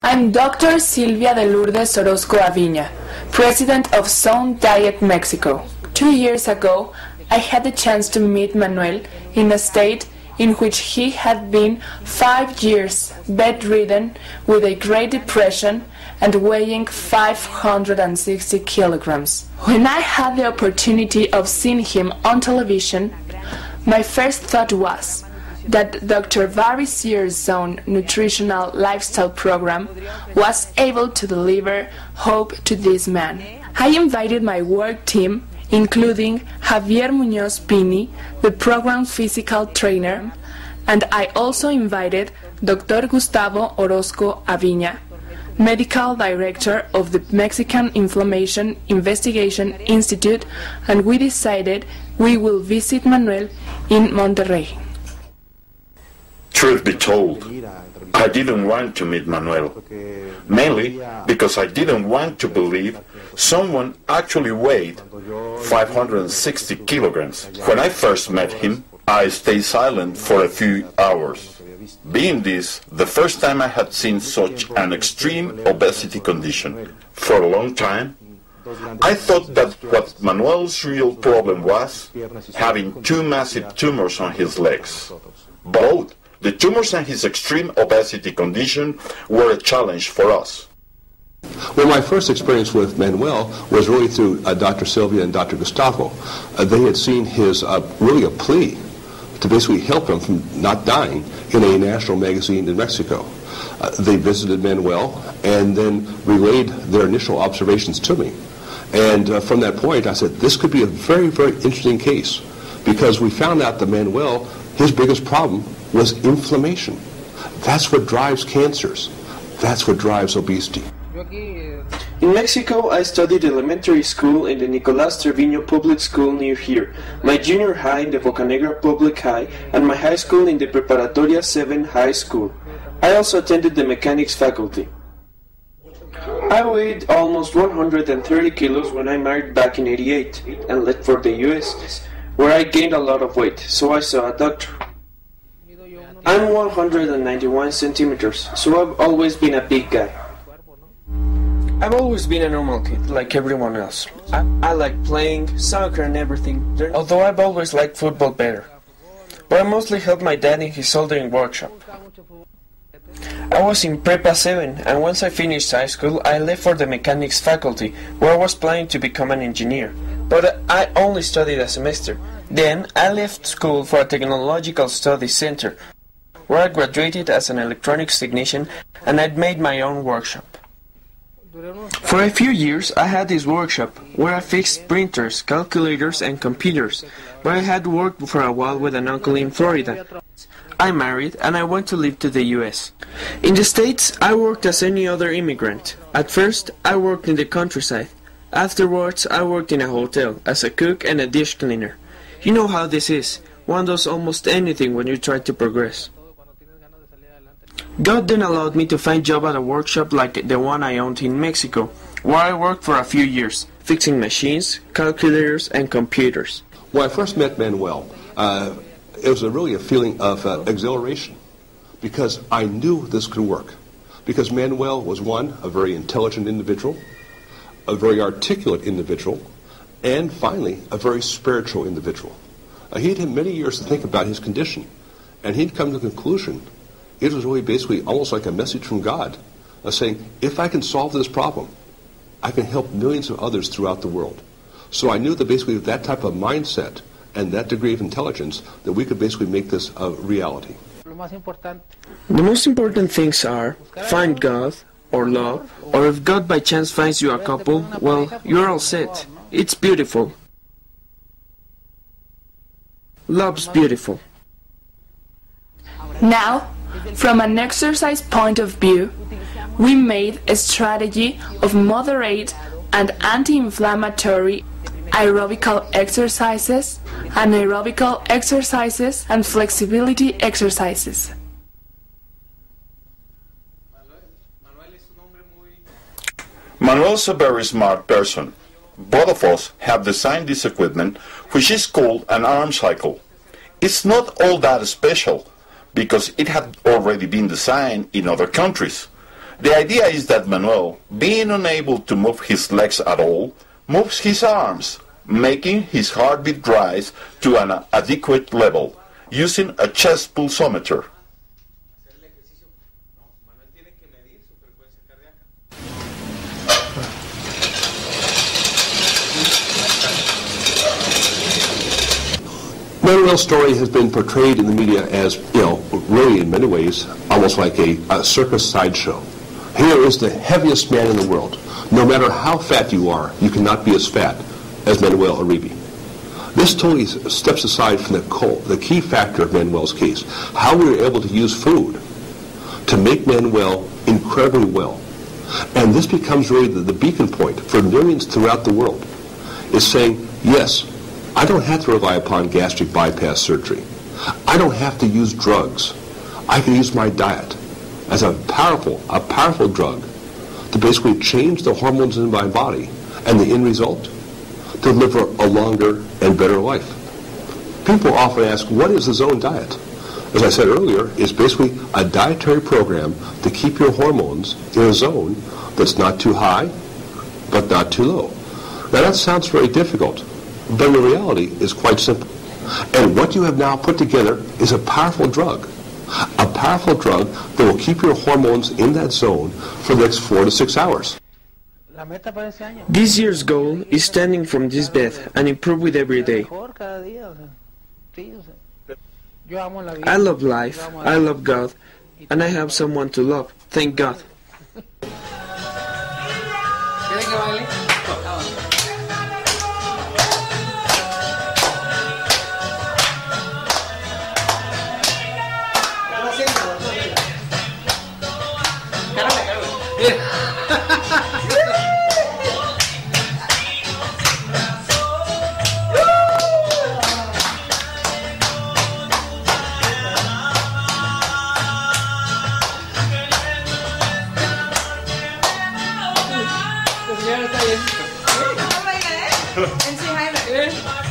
I'm Dr. Silvia de Lourdes Orozco Aviña, President of Sound Diet Mexico. 2 years ago, I had the chance to meet Manuel in a state in which he had been 5 years bedridden with a Great Depression and weighing 560 kilograms. When I had the opportunity of seeing him on television, my first thought was that Dr. Barry Sears' own nutritional lifestyle program was able to deliver hope to this man. I invited my work team, including Javier Muñoz Pini, the program's physical trainer, and I also invited Dr. Gustavo Orozco Aviña, Medical Director of the Mexican Inflammation Investigation Institute, and we decided we will visit Manuel in Monterrey. Truth be told, I didn't want to meet Manuel, mainly because I didn't want to believe someone actually weighed 560 kilograms. When I first met him, I stayed silent for a few hours, being this the first time I had seen such an extreme obesity condition. For a long time, I thought that what Manuel's real problem was having 2 massive tumors on his legs. Both the tumors and his extreme obesity condition were a challenge for us. Well, my first experience with Manuel was really through Dr. Sylvia and Dr. Gustavo. They had seen his, really a plea to basically help him from not dying in a national magazine in Mexico. They visited Manuel and then relayed their initial observations to me. And from that point, I said, this could be a very, very interesting case, because we found out that Manuel, his biggest problem was inflammation. That's what drives cancers. That's what drives obesity. In Mexico, I studied elementary school in the Nicolás Treviño Public School near here, my junior high in the Bocanegra Public High, and my high school in the Preparatoria 7 High School. I also attended the mechanics faculty. I weighed almost 130 kilos when I married back in '88 and left for the US, where I gained a lot of weight, so I saw a doctor. I'm 191 centimeters, so I've always been a big guy. I've always been a normal kid, like everyone else. I like playing soccer and everything, although I've always liked football better. But I mostly helped my dad in his soldering workshop. I was in Prepa 7, and once I finished high school, I left for the mechanics faculty, where I was planning to become an engineer. But I only studied a semester. Then I left school for a technological studies center, where I graduated as an electronics technician, and I'd made my own workshop. For a few years I had this workshop where I fixed printers, calculators and computers, but I had worked for a while with an uncle in Florida. I married and I went to live to the US. In the States I worked as any other immigrant. At first I worked in the countryside. Afterwards I worked in a hotel as a cook and a dish cleaner. You know how this is. One does almost anything when you try to progress. God then allowed me to find a job at a workshop like the one I owned in Mexico, where I worked for a few years, fixing machines, calculators, and computers. When I first met Manuel, it was really a feeling of exhilaration, because I knew this could work. Because Manuel was, one, a very intelligent individual, a very articulate individual, and finally, a very spiritual individual. He'd had many years to think about his condition, and he'd come to the conclusion it was really basically almost like a message from God, saying, if I can solve this problem, I can help millions of others throughout the world. So I knew that basically with that type of mindset and that degree of intelligence, that we could basically make this a reality. The most important things are find God, or love, or if God by chance finds you a couple, well, you're all set. It's beautiful. Love's beautiful. Now, from an exercise point of view, we made a strategy of moderate and anti-inflammatory aerobical exercises, anaerobical exercises, and flexibility exercises. Manuel's a very smart person. Both of us have designed this equipment, which is called an arm cycle. It's not all that special, because it had already been designed in other countries. The idea is that Manuel, being unable to move his legs at all, moves his arms, making his heartbeat rise to an adequate level, using a chest pulsometer. Manuel's story has been portrayed in the media as, really in many ways, almost like a circus sideshow. Here is the heaviest man in the world. No matter how fat you are, you cannot be as fat as Manuel Uribe. This totally steps aside from the key factor of Manuel's case, how we were able to use food to make Manuel incredibly well. And this becomes really the beacon point for millions throughout the world, is saying, yes, I don't have to rely upon gastric bypass surgery. I don't have to use drugs. I can use my diet as a powerful drug to basically change the hormones in my body, and the end result, to live a longer and better life. People often ask, what is the zone diet? As I said earlier, it's basically a dietary program to keep your hormones in a zone that's not too high, but not too low. Now that sounds very difficult, but the reality is quite simple. And what you have now put together is a powerful drug that will keep your hormones in that zone for the next 4 to 6 hours. This year's goal is standing from this bed and improve with every day. I love life, I love God, and I have someone to love. Thank God. En sí, Jaime.